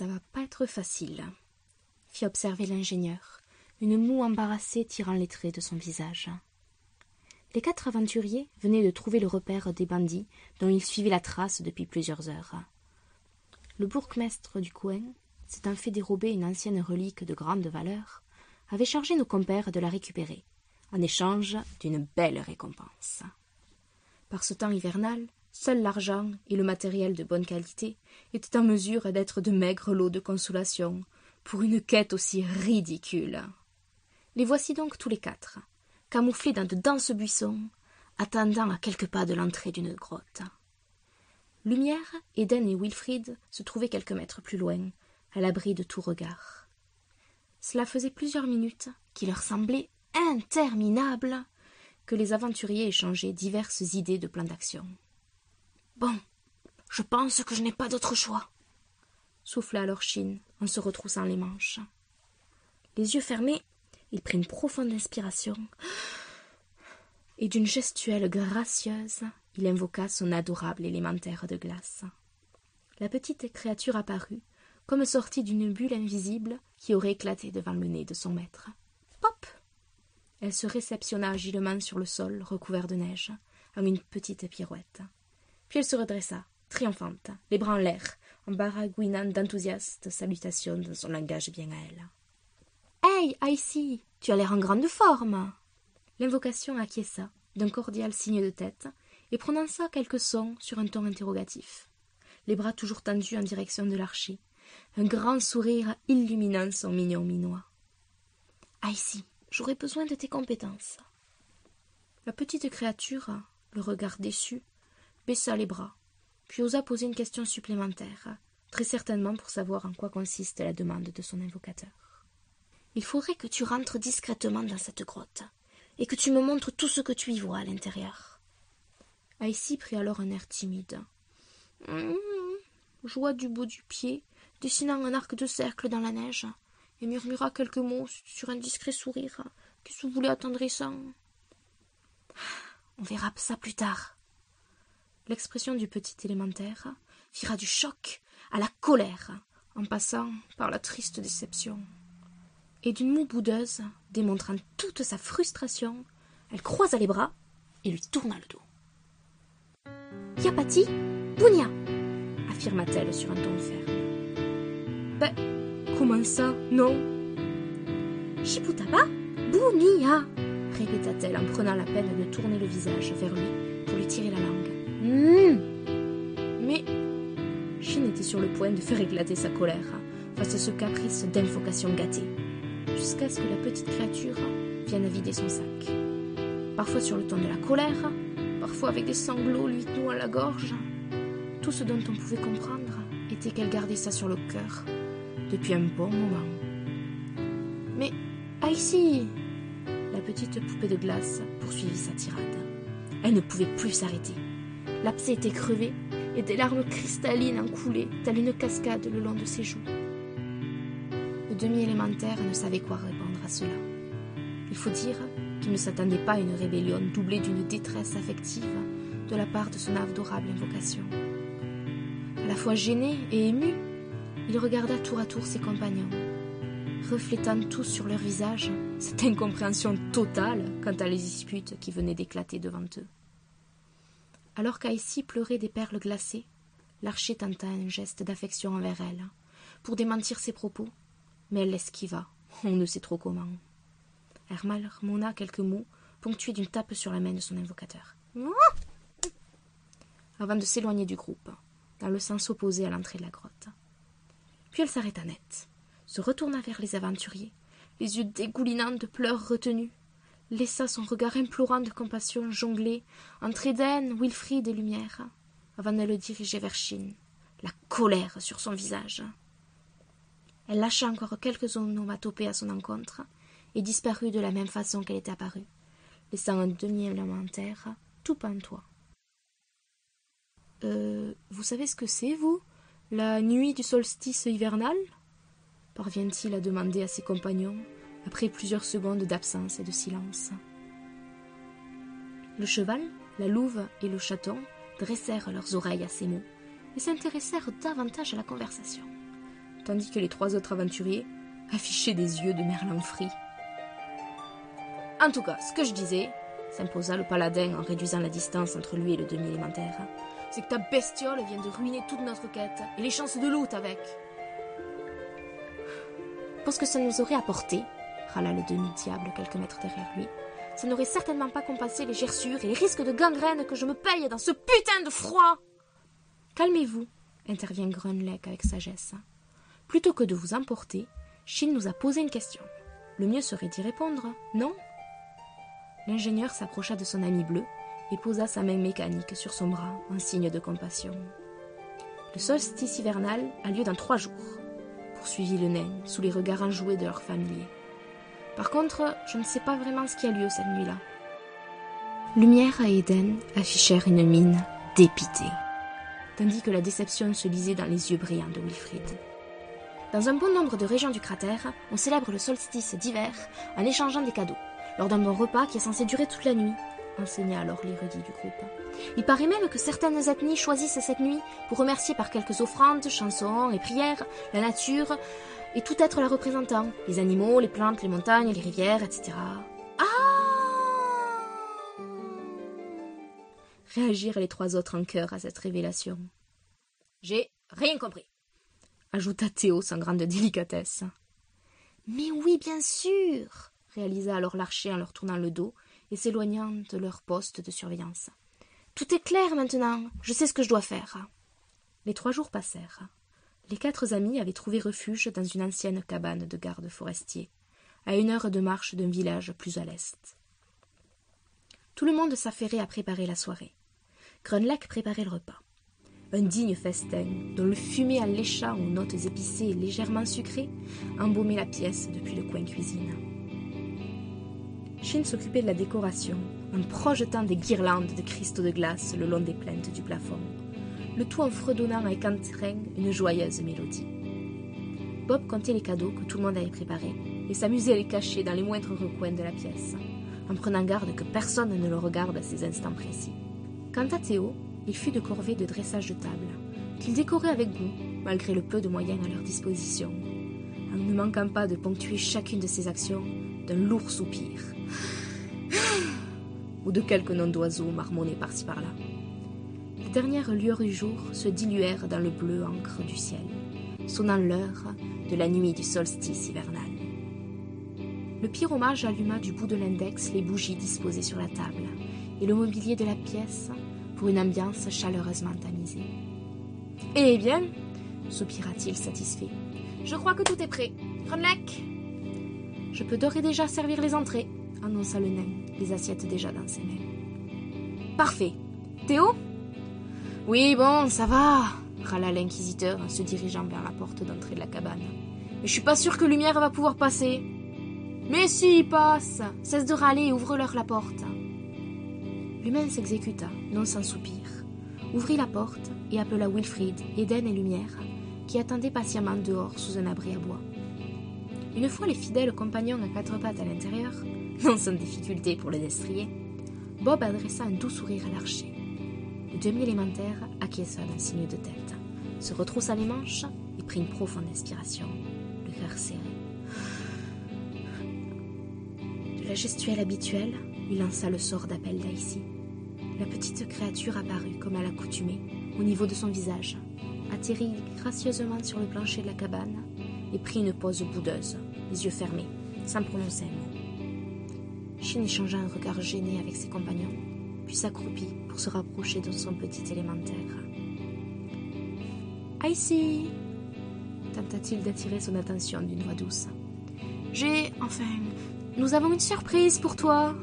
ça va pas être facile, fit observer l'ingénieur, une moue embarrassée tirant les traits de son visage. Les 4 aventuriers venaient de trouver le repère des bandits dont ils suivaient la trace depuis plusieurs heures. Le bourgmestre du coin, s'étant fait dérober une ancienne relique de grande valeur, avait chargé nos compères de la récupérer, en échange d'une belle récompense. Par ce temps hivernal, seul l'argent et le matériel de bonne qualité étaient en mesure d'être de maigres lots de consolation pour une quête aussi ridicule. Les voici donc tous les 4, camouflés dans de denses buissons, attendant à quelques pas de l'entrée d'une grotte. Lumière, Eden et Wilfrid se trouvaient quelques mètres plus loin, à l'abri de tout regard. Cela faisait plusieurs minutes qu'il leur semblait interminable que les aventuriers échangeaient diverses idées de plans d'action. « Bon, je pense que je n'ai pas d'autre choix, » souffla alors Shin en se retroussant les manches. Les yeux fermés, il prit une profonde inspiration et d'une gestuelle gracieuse, il invoqua son adorable élémentaire de glace. La petite créature apparut, comme sortie d'une bulle invisible qui aurait éclaté devant le nez de son maître. Pop! Elle se réceptionna agilement sur le sol recouvert de neige, en une petite pirouette. Puis elle se redressa, triomphante, les bras en l'air, en baragouinant d'enthousiastes salutations dans son langage bien à elle. « Hey, Icy, tu as l'air en grande forme !» L'invocation acquiesça d'un cordial signe de tête et prononça quelques sons sur un ton interrogatif, les bras toujours tendus en direction de l'archer, un grand sourire illuminant son mignon minois. « Icy, j'aurais besoin de tes compétences. » La petite créature, le regard déçu, baissa les bras, puis osa poser une question supplémentaire, très certainement pour savoir en quoi consiste la demande de son invocateur. « Il faudrait que tu rentres discrètement dans cette grotte, et que tu me montres tout ce que tu y vois à l'intérieur. » Icy prit alors un air timide. Joua du bout du pied, dessinant un arc de cercle dans la neige, et murmura quelques mots sur un discret sourire qui se voulait attendrissant. « On verra ça plus tard. » L'expression du petit élémentaire vira du choc à la colère, en passant par la triste déception. Et d'une moue boudeuse, démontrant toute sa frustration, elle croisa les bras et lui tourna le dos. « Yapati, Bunia !» affirma-t-elle sur un ton ferme. « Ben, comment ça, non ?»« Shiputaba, Bunia !» répéta-t-elle en prenant la peine de tourner le visage vers lui pour lui tirer la langue. Mais Shin était sur le point de faire éclater sa colère face à ce caprice d'invocation gâtée, jusqu'à ce que la petite créature vienne à vider son sac. Parfois sur le ton de la colère, parfois avec des sanglots lui nouant la gorge. Tout ce dont on pouvait comprendre était qu'elle gardait ça sur le cœur depuis un bon moment. Mais Icy, la petite poupée de glace poursuivit sa tirade. Elle ne pouvait plus s'arrêter. L'abcès était crevé et des larmes cristallines en coulaient, telle une cascade le long de ses joues. Le demi-élémentaire ne savait quoi répondre à cela. Il faut dire qu'il ne s'attendait pas à une rébellion doublée d'une détresse affective de la part de son adorable invocation. À la fois gêné et ému, il regarda tour à tour ses compagnons, reflétant tous sur leur visage cette incompréhension totale quant à les disputes qui venaient d'éclater devant eux. Alors qu'Icy pleurait des perles glacées, l'archer tenta un geste d'affection envers elle, pour démentir ses propos, mais elle l'esquiva, on ne sait trop comment. Hermal marmonna quelques mots, ponctués d'une tape sur la main de son invocateur, avant de s'éloigner du groupe, dans le sens opposé à l'entrée de la grotte. Puis elle s'arrêta net, se retourna vers les aventuriers, les yeux dégoulinants de pleurs retenus, laissa son regard implorant de compassion jongler entre Eden, Wilfrid et Lumière, avant de le diriger vers Shin, la colère sur son visage. Elle lâcha encore quelques onomatopées à son encontre et disparut de la même façon qu'elle était apparue, laissant un demi-élémentaire tout pantois. Vous savez ce que c'est, vous, la nuit du solstice hivernal ?» parvient-il à demander à ses compagnons, après plusieurs secondes d'absence et de silence. Le cheval, la louve et le chaton dressèrent leurs oreilles à ces mots et s'intéressèrent davantage à la conversation. tandis que les 3 autres aventuriers affichaient des yeux de merlan frit. En tout cas, ce que je disais, s'imposa le paladin en réduisant la distance entre lui et le demi-élémentaire, c'est que ta bestiole vient de ruiner toute notre quête et les chances de loot avec. Pour ce que ça nous aurait apporté, râla le demi-diable quelques mètres derrière lui, ça n'aurait certainement pas compensé les gerçures et les risques de gangrène que je me paye dans ce putain de froid. Calmez-vous, intervient Grunleck avec sagesse. Plutôt que de vous emporter, Shin nous a posé une question. Le mieux serait d'y répondre, non? L'ingénieur s'approcha de son ami bleu et posa sa main mécanique sur son bras en signe de compassion. Le solstice hivernal a lieu dans 3 jours, poursuivit le nain sous les regards enjoués de leurs familiers. Par contre, je ne sais pas vraiment ce qui a lieu cette nuit-là. Lumière et Eden affichèrent une mine dépitée, tandis que la déception se lisait dans les yeux brillants de Wilfrid. Dans un bon nombre de régions du cratère, on célèbre le solstice d'hiver en échangeant des cadeaux, lors d'un bon repas qui est censé durer toute la nuit, enseigna alors l'érudit du groupe. Il paraît même que certaines ethnies choisissent cette nuit pour remercier par quelques offrandes, chansons et prières la nature et tout être la représentant, les animaux, les plantes, les montagnes, les rivières, etc. Ah! Réagirent les 3 autres en chœur à cette révélation. J'ai rien compris, ajouta Théo sans grande délicatesse. Mais oui, bien sûr, réalisa alors l'archer en leur tournant le dos et s'éloignant de leur poste de surveillance. Tout est clair maintenant, je sais ce que je dois faire. Les 3 jours passèrent. Les 4 amis avaient trouvé refuge dans une ancienne cabane de garde forestier, à 1 heure de marche d'un village plus à l'est. Tout le monde s'affairait à préparer la soirée. Grunleck préparait le repas. Un digne festin, dont le fumet alléchant aux notes épicées et légèrement sucrées embaumait la pièce depuis le coin cuisine. Shin s'occupait de la décoration, en projetant des guirlandes de cristaux de glace le long des plinthes du plafond, le tout en fredonnant avec entrain une joyeuse mélodie. Bob comptait les cadeaux que tout le monde avait préparés et s'amusait à les cacher dans les moindres recoins de la pièce, en prenant garde que personne ne le regarde à ces instants précis. Quant à Théo, il fut de corvée de dressage de table, qu'il décorait avec goût, malgré le peu de moyens à leur disposition, en ne manquant pas de ponctuer chacune de ses actions d'un lourd soupir, ou de quelques noms d'oiseaux marmonnés par-ci par-là. Les dernières lueurs du jour se diluèrent dans le bleu encre du ciel, sonnant l'heure de la nuit du solstice hivernal. Le pyromage alluma du bout de l'index les bougies disposées sur la table et le mobilier de la pièce pour une ambiance chaleureusement tamisée. « Eh bien, soupira-t-il satisfait, je crois que tout est prêt. Grunleck !»« Je peux d'ores et déjà servir les entrées, » annonça le nain, les assiettes déjà dans ses mains. « Parfait. Théo ?»« Oui, bon, ça va, » râla l'inquisiteur en se dirigeant vers la porte d'entrée de la cabane. « Mais je suis pas sûr que Lumière va pouvoir passer. »« Mais si, passe. Cesse de râler et ouvre-leur la porte. » L'humain s'exécuta, non sans soupir, ouvrit la porte et appela Wilfrid, Eden et Lumière, qui attendaient patiemment dehors sous un abri à bois. Une fois les fidèles compagnons à 4 pattes à l'intérieur, non sans difficulté pour le destrier, Bob adressa un doux sourire à l'archer. Le demi-élémentaire acquiesça d'un signe de tête, se retroussa les manches et prit une profonde inspiration, le cœur serré. De la gestuelle habituelle, il lança le sort d'appel d'Aïssi. La petite créature apparut comme à l'accoutumée, au niveau de son visage, atterrit gracieusement sur le plancher de la cabane et prit une pose boudeuse, les yeux fermés, sans prononcer un mot. Shin échangea un regard gêné avec ses compagnons, puis s'accroupit pour se rapprocher de son petit élémentaire. « Aïssi !» tenta-t-il d'attirer son attention d'une voix douce. « Nous avons une surprise pour toi !»